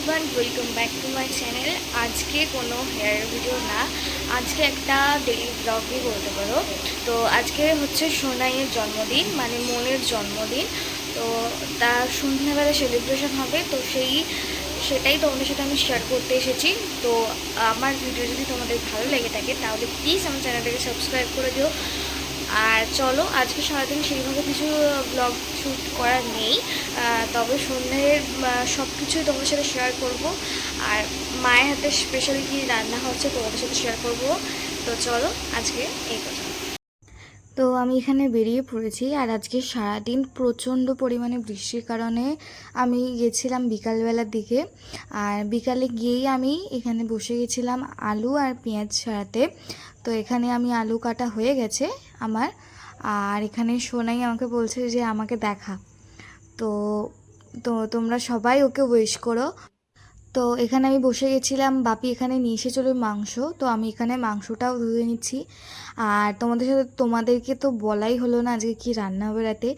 Everyone, welcome back to my channel. আজকে কোনো hair video না, আজকে একটা ডেইলি ব্লগই বলতে পারো। তো আজকে হচ্ছে সোনাইয়ের জন্মদিন, মানে মনের জন্মদিন। তো তার সন্ধ্যাবেলা সেলিব্রেশন হবে, তো সেটাই তোমাদের সাথে আমি শেয়ার করতে এসেছি। তো আমার ভিডিও যদি তোমাদের ভালো লেগে থাকে তাহলে প্লিজ আমার চ্যানেলটাকে সাবস্ক্রাইব করে দিও। আর চলো, আজকে সারাদিন সেইভাবে কিছু ব্লগ শ্যুট করার নেই, তবে সন্ধ্যের সব কিছুই তোমাদের সাথে শেয়ার করব। আর মায়ের হাতে স্পেশালি কী রান্না হচ্ছে তোমাদের সাথে শেয়ার করব। তো চলো, আজকে এই কথা। তো আমি এখানে বেরিয়ে পড়েছি, আর আজকে সারাদিন প্রচণ্ড পরিমাণে বৃষ্টির কারণে আমি গেছিলাম বিকালবেলার দিকে। আর বিকালে গিয়েই আমি এখানে বসে গেছিলাম আলু আর পেঁয়াজ ছাড়াতে। তো এখানে আমি আলু কাটা হয়ে গেছে আমার। আর এখানে সোনাই আমাকে বলছে যে আমাকে দেখা। তো তো তোমরা সবাই ওকে উইশ করো। তো এখানে আমি বসে গেছিলাম, বাপি এখানে নিয়ে এসেছিলো মাংস, তো আমি এখানে মাংসটাও ধুয়ে নিচ্ছি। আর তোমাদেরকে তো বলাই হলো না আজকে কি রান্না হবে রাতে।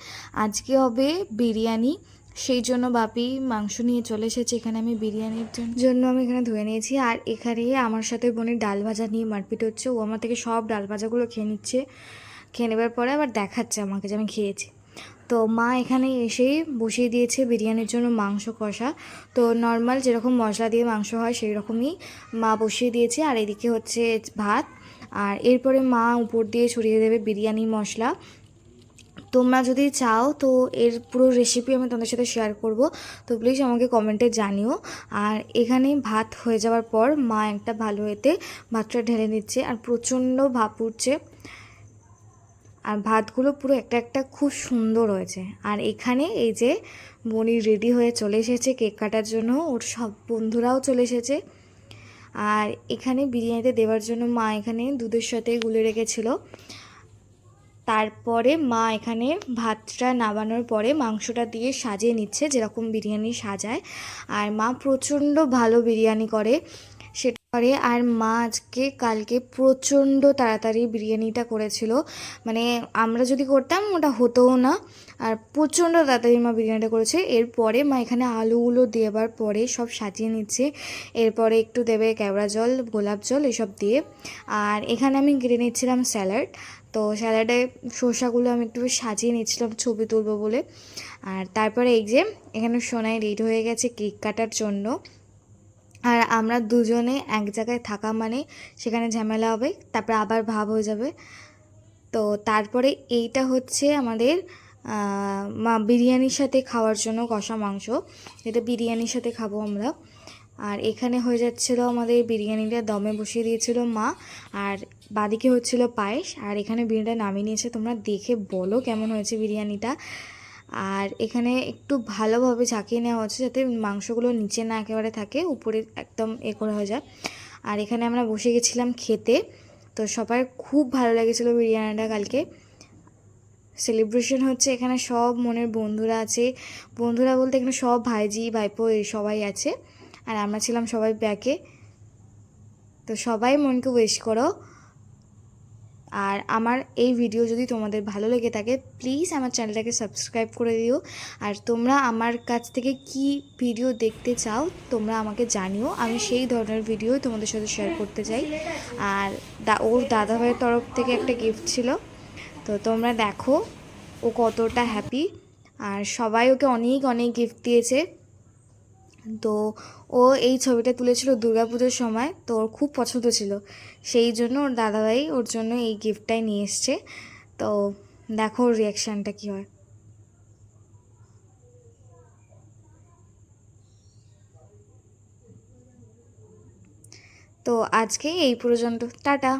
আজকে হবে বিরিয়ানি, সেই জন্য বাপি মাংস নিয়ে চলে এসেছে। এখানে আমি বিরিয়ানির জন্য আমি এখানে ধুয়ে নিয়েছি। আর এখানে আমার সাথে বোনের ডাল ভাজা নিয়ে মারপিট হচ্ছে। ও আমার থেকে সব ডাল ভাজাগুলো খেয়ে নিচ্ছে, খেয়ে নেবার পরে আবার দেখাচ্ছে আমাকে যে আমি খেয়েছি। তো মা এখানে এসেই বসিয়ে দিয়েছে বিরিয়ানির জন্য মাংস কষা। তো নর্মাল যেরকম মশলা দিয়ে মাংস হয় সেই রকমই মা বসিয়ে দিয়েছে। আর এদিকে হচ্ছে ভাত, আর এরপরে মা উপর দিয়ে ছড়িয়ে দেবে বিরিয়ানি মশলা। তোমরা যদি চাও তো এর পুরো রেসিপি আমি তোমাদের সাথে শেয়ার করব, তো প্লিজ আমাকে কমেন্টে জানিও। আর এখানে ভাত হয়ে যাওয়ার পর মা একটা ভালো এতে ভাতটা ঢেলে নিচ্ছে, আর প্রচণ্ড ভাপ উঠছে। আর ভাতগুলো পুরো একটা একটা খুব সুন্দর হয়েছে। আর এখানে এই যে বনি রেডি হয়ে চলে এসেছে কেক কাটার জন্য, ওর সব বন্ধুরাও চলে এসেছে। আর এখানে বিরিয়ানিতে দেওয়ার জন্য মা এখানে দুধের সাথে গুলে রেখেছিল। তারপরে মা এখানে ভাতটা নামানোর পরে মাংসটা দিয়ে সাজিয়ে নিচ্ছে যেরকম বিরিয়ানি সাজায়। আর মা প্রচণ্ড ভালো বিরিয়ানি করে, সেটা করে। আর মা কালকে প্রচণ্ড তাড়াতাড়ি বিরিয়ানিটা করেছিল, মানে আমরা যদি করতাম ওটা হতোও না। আর প্রচণ্ড তাড়াতাড়ি মা বিরিয়ানিটা করেছে। এরপরে মা এখানে আলুগুলো দেওয়ার পরে সব সাজিয়ে নিচ্ছে। এরপরে একটু দেবে কেওড়া জল, গোলাপ জল এসব দিয়ে। আর এখানে আমি কেটে নিচ্ছিলাম স্যালাড। তো স্যালাডে শসাগুলো আমি একটু সাজিয়ে নিচ্ছিলাম ছবি তুলবো বলে। আর তারপরে এই যে এখানে সোনাই রেডি হয়ে গেছে কেক কাটার জন্য। আর আমরা দুজনে এক জায়গায় থাকা মানে সেখানে ঝামেলা হবে, তারপরে আবার ভাব হয়ে যাবে। তো তারপরে এইটা হচ্ছে আমাদের বিরিয়ানির সাথে খাওয়ার জন্য কষা মাংস, এটা বিরিয়ানির সাথে খাবো আমরা। আর এখানে হয়ে যাচ্ছিলো আমাদের বিরিয়ানিটা দমে বসিয়ে দিয়েছিল মা। আর বাদিকে হচ্ছিল পায়েস। আর এখানে বিরিয়ানিটা নামিয়ে নিয়েছে, তোমরা দেখে বলো কেমন হয়েছে বিরিয়ানিটা। আর এখানে একটু ভালোভাবে ঝাঁকিয়ে নেওয়া হচ্ছে যাতে মাংসগুলো নিচে না একেবারে থাকে, উপরে একদম করে হয়ে যায়। আর এখানে আমরা বসে গেছিলাম খেতে। তো সবার খুব ভালো লেগেছিলো বিরিয়ানিটা কালকে। সেলিব্রেশন হচ্ছে, এখানে সব মনের বন্ধুরা আছে, বন্ধুরা বলতে এখানে সব ভাইজি ভাইপো এই সবাই আছে। আর আমরা ছিলাম সবাই ব্যাকে। তো সবাই মনকে উইশ করো। আর আমার এই ভিডিও যদি তোমাদের ভালো লেগে থাকে প্লিজ আমার চ্যানেলটাকে সাবস্ক্রাইব করে দিও। আর তোমরা আমার কাছ থেকে কি ভিডিও দেখতে চাও তোমরা আমাকে জানিও, আমি সেই ধরনের ভিডিও তোমাদের সাথে শেয়ার করতে চাই। আর ওর দাদাভাইয়ের তরফ থেকে একটা গিফট ছিল, তো তোমরা দেখো ও কতটা হ্যাপি। আর সবাই ওকে অনেক অনেক গিফট দিয়েছে। তো ও এই ছবিটা তুলেছিল দুর্গাপুজোর সময়, তো ওর খুব পছন্দ ছিল, সেই জন্য ওর দাদাভাই ওর জন্য এই গিফটটাই নিয়ে এসছে। তো দেখো ওর রিয়াকশানটা কী হয়। তো আজকে এই পর্যন্ত, টাটা।